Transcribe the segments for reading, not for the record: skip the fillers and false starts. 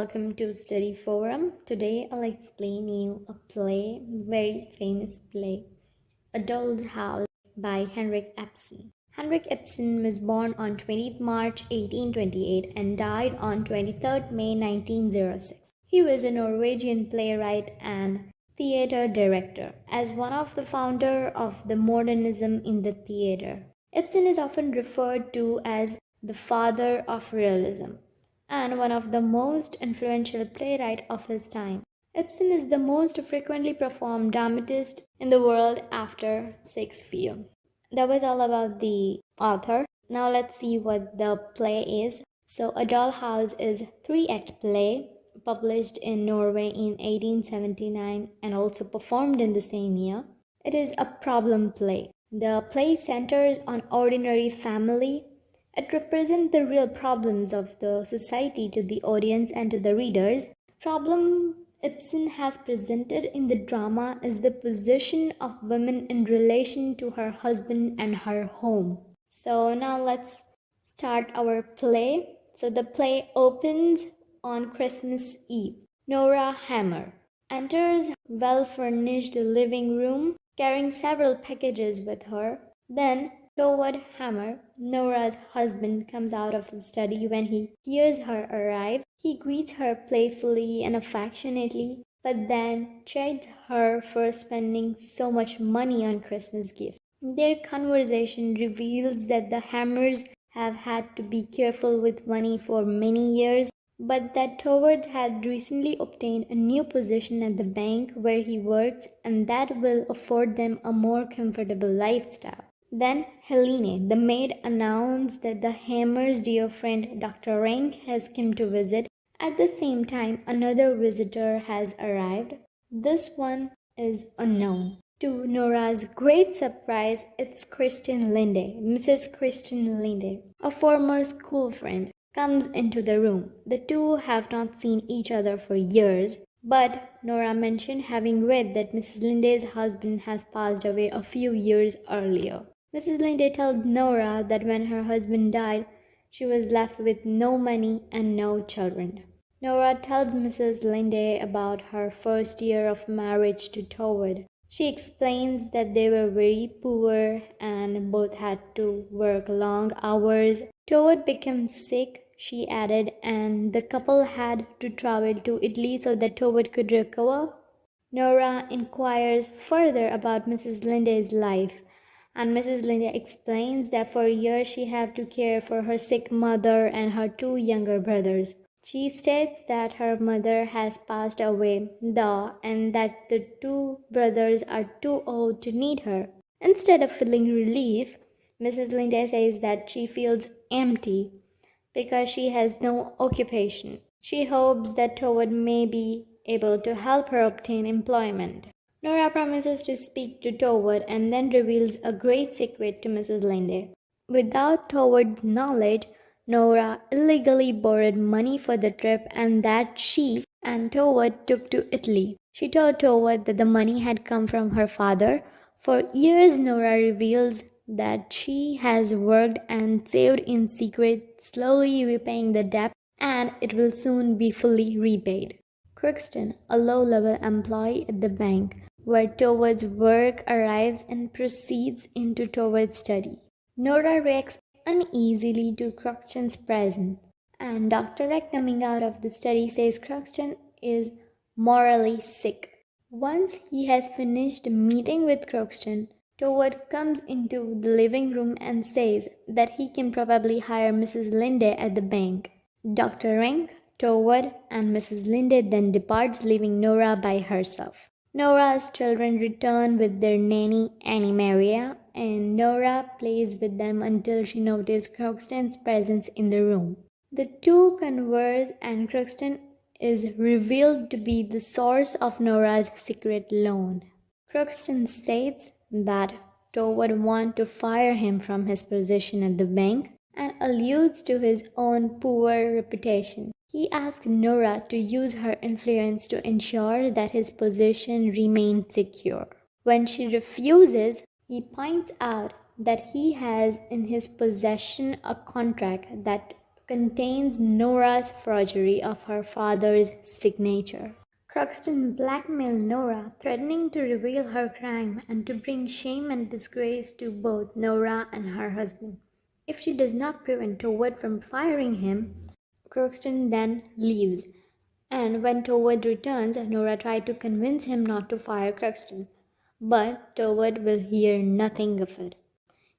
welcome to Study Forum. Today I'll explain you a play, very famous play, A Doll's House by Henrik Ibsen. Henrik Ibsen was born on 20th March 1828 and died on 23rd May 1906. He was a Norwegian playwright and theatre director. As one of the founder of the modernism in the theatre, Ibsen is often referred to as the father of realism and one of the most influential playwright of his time. Ibsen is the most frequently performed dramatist in the world after Shakespeare. That was all about the author. Now let's see what the play is. So A Doll House is three-act play published in Norway in 1879 and also performed in the same year. It is a problem play. The play centers on ordinary family. It represents the real problems of the society to the audience and to the readers. The problem Ibsen has presented in the drama is the position of women in relation to her husband and her home. So now let's start our play. So the play opens on Christmas Eve. Nora Hammer enters well-furnished living room carrying several packages with her. Then Toward Hammer, Nora's husband, comes out of the study when he hears her arrive. He greets her playfully and affectionately, but then chides her for spending so much money on Christmas gifts. Their conversation reveals that the Hammers have had to be careful with money for many years, but that Toward had recently obtained a new position at the bank where he works, and that will afford them a more comfortable lifestyle. Then Helene, the maid, announced that the Hammer's dear friend Dr. Rank has come to visit. At the same time, another visitor has arrived. This one is unknown. To Nora's great surprise, it's Christian Linde. Mrs. Christian Linde, a former school friend, comes into the room. The two have not seen each other for years, but Nora mentioned having read that Mrs. Linde's husband has passed away a few years earlier. Mrs. Linde told Nora that when her husband died, she was left with no money and no children. Nora tells Mrs. Linde about her first year of marriage to Toward. She explains that they were very poor and both had to work long hours. Toward became sick, she added, and the couple had to travel to Italy so that Toward could recover. Nora inquires further about Mrs. Linde's life, and Mrs. Linde explains that for years she had to care for her sick mother and her two younger brothers. She states that her mother has passed away, though, and that the two brothers are too old to need her. Instead of feeling relief, Mrs. Linde says that she feels empty because she has no occupation. She hopes that Toward may be able to help her obtain employment. Nora promises to speak to Toward and then reveals a great secret to Mrs. Linde. Without Toward's knowledge, Nora illegally borrowed money for the trip and that she and Toward took to Italy. She told Toward that the money had come from her father. For years, Nora reveals that she has worked and saved in secret, slowly repaying the debt, and it will soon be fully repaid. Crookston, a low-level employee at the bank, where Toward's work arrives and proceeds into Toward's study. Nora reacts uneasily to Crookston's presence, and Dr. Reck coming out of the study says Crookston is morally sick. Once he has finished meeting with Crookston, Toward comes into the living room and says that he can probably hire Mrs. Linde at the bank. Dr. Rank, Toward, and Mrs. Linde then departs, leaving Nora by herself. Nora's children return with their nanny, Annie Maria, and Nora plays with them until she notices Crookston's presence in the room. The two converse, and Crookston is revealed to be the source of Nora's secret loan. Crookston states that Toward wants to fire him from his position at the bank and alludes to his own poor reputation. He asks Nora to use her influence to ensure that his position remains secure. When she refuses, he points out that he has in his possession a contract that contains Nora's forgery of her father's signature. Croxton blackmailed Nora, threatening to reveal her crime and to bring shame and disgrace to both Nora and her husband. If she does not prevent Toward from firing him, Croxton then leaves. And when Toward returns, Nora tried to convince him not to fire Croxton. But Toward will hear nothing of it.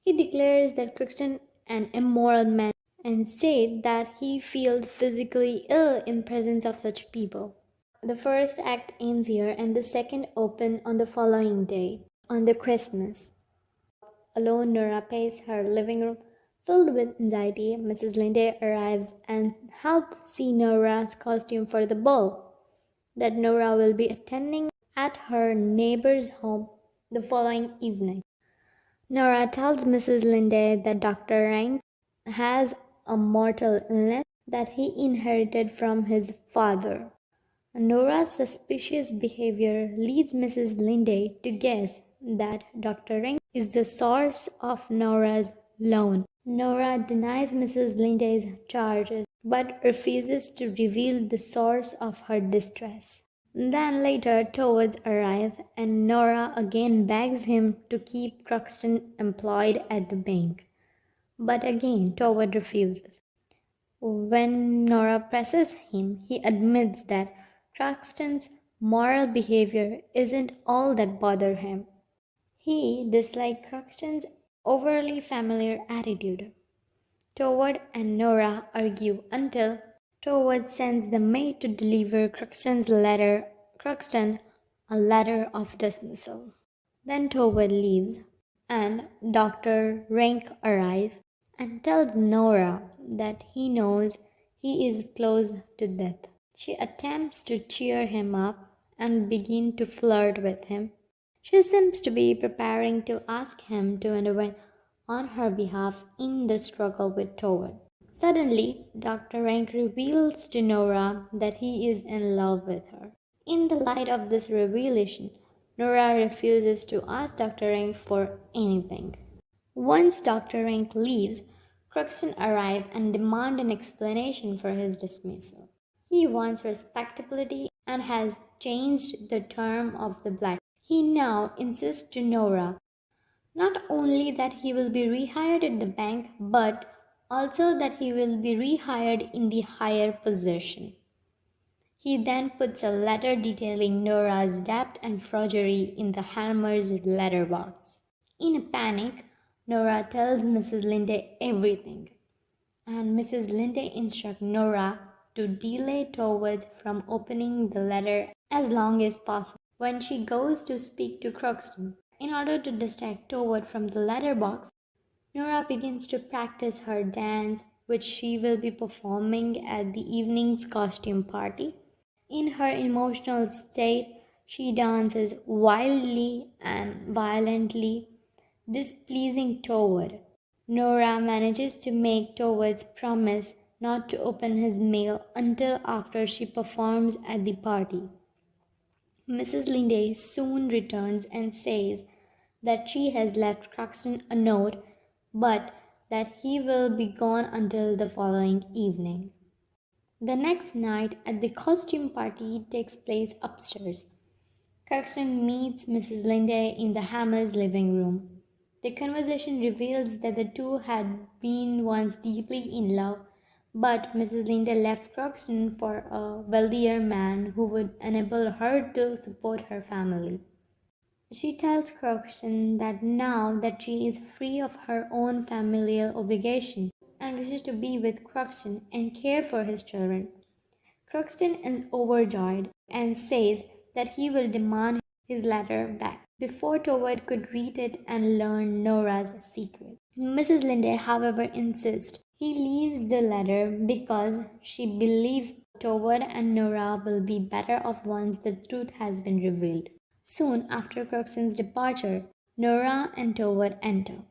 He declares that Croxton an immoral man and said that he feels physically ill in presence of such people. The first act ends here and the second open on the following day, on the Christmas. Alone, Nora paced her living room. Filled with anxiety, Mrs. Linde arrives and helps see Nora's costume for the ball that Nora will be attending at her neighbor's home the following evening. Nora tells Mrs. Linde that Dr. Rank has a mortal illness that he inherited from his father. Nora's suspicious behavior leads Mrs. Linde to guess that Dr. Ring is the source of Nora's loan. Nora denies Mrs. Linde's charges but refuses to reveal the source of her distress. Then later, Towards arrive and Nora again begs him to keep Croxton employed at the bank. But again, Toward refuses. When Nora presses him, he admits that Croxton's moral behavior isn't all that bothers him. He disliked Croxton's overly familiar attitude. Toward and Nora argue until Toward sends the maid to deliver Croxton a letter of dismissal. Then Toward leaves, and Dr. Rank arrives and tells Nora that he knows he is close to death. She attempts to cheer him up and begin to flirt with him. She seems to be preparing to ask him to intervene on her behalf in the struggle with Toward. Suddenly, Dr. Rank reveals to Nora that he is in love with her. In the light of this revelation, Nora refuses to ask Dr. Rank for anything. Once Dr. Rank leaves, Croxton arrives and demands an explanation for his dismissal. He wants respectability and has changed the term of the black. He now insists to Nora not only that he will be rehired at the bank, but also that he will be rehired in the higher position. He then puts a letter detailing Nora's debt and forgery in the Hammer's letterbox. In a panic, Nora tells Mrs. Linde everything, and Mrs. Linde instructs Nora to delay Towards from opening the letter as long as possible. When she goes to speak to Croxton, in order to distract Toward from the letterbox, Nora begins to practice her dance, which she will be performing at the evening's costume party. In her emotional state, she dances wildly and violently, displeasing Toward. Nora manages to make Toward's promise not to open his mail until after she performs at the party. Mrs. Linde soon returns and says that she has left Croxton a note, but that he will be gone until the following evening. The next night at the costume party takes place upstairs. Croxton meets Mrs. Linde in the Hammers' living room. The conversation reveals that the two had been once deeply in love, but Mrs. Linde left Croxton for a wealthier man who would enable her to support her family. She tells Croxton that now that she is free of her own familial obligation and wishes to be with Croxton and care for his children. Croxton is overjoyed and says that he will demand his letter back before Toward could read it and learn Nora's secret. Mrs. Linde, however, insists he leaves the letter because she believes Toward and Nora will be better off once the truth has been revealed. Soon after Croxton's departure, Nora and Toward enter.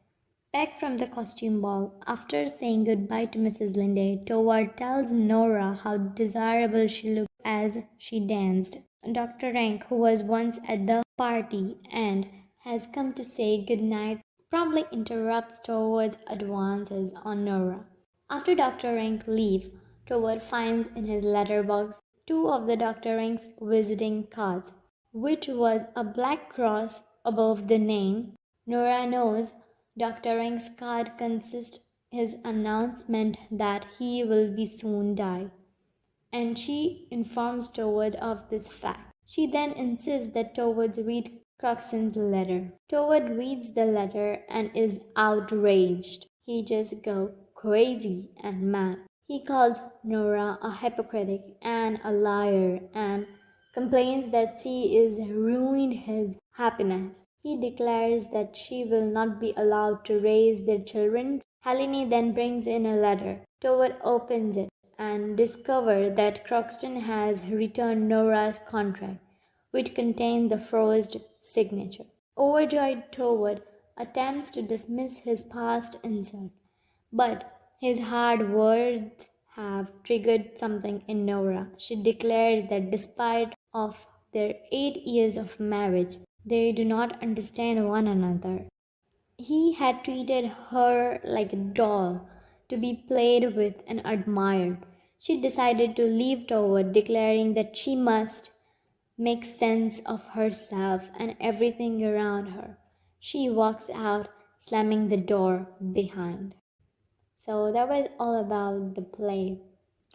Back from the costume ball, after saying goodbye to Mrs. Linde, Toward tells Nora how desirable she looked as she danced. Dr. Rank, who was once at the party and has come to say goodnight, promptly interrupts Toward's advances on Nora. After Dr. Rank leave, Toward finds in his letterbox two of the Dr. Rank's visiting cards, which was a black cross above the name. Nora knows Dr. Rank's card consists his announcement that he will be soon die, and she informs Toward of this fact. She then insists that Toward read Croxton's letter. Toward reads the letter and is outraged. He just goes crazy and mad. He calls Nora a hypocrite and a liar and complains that she is ruined his happiness. He declares that she will not be allowed to raise their children. Helene then brings in a letter. Toward opens it and discovers that Croxton has returned Nora's contract, which contained the forged signature. Overjoyed, Toward attempts to dismiss his past insult, but his hard words have triggered something in Nora. She declares that despite of their 8 years of marriage, they do not understand one another. He had treated her like a doll to be played with and admired. She decided to leave Toward, declaring that she must make sense of herself and everything around her. She walks out, slamming the door behind. So that was all about the play.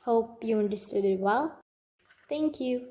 Hope you understood it well. Thank you.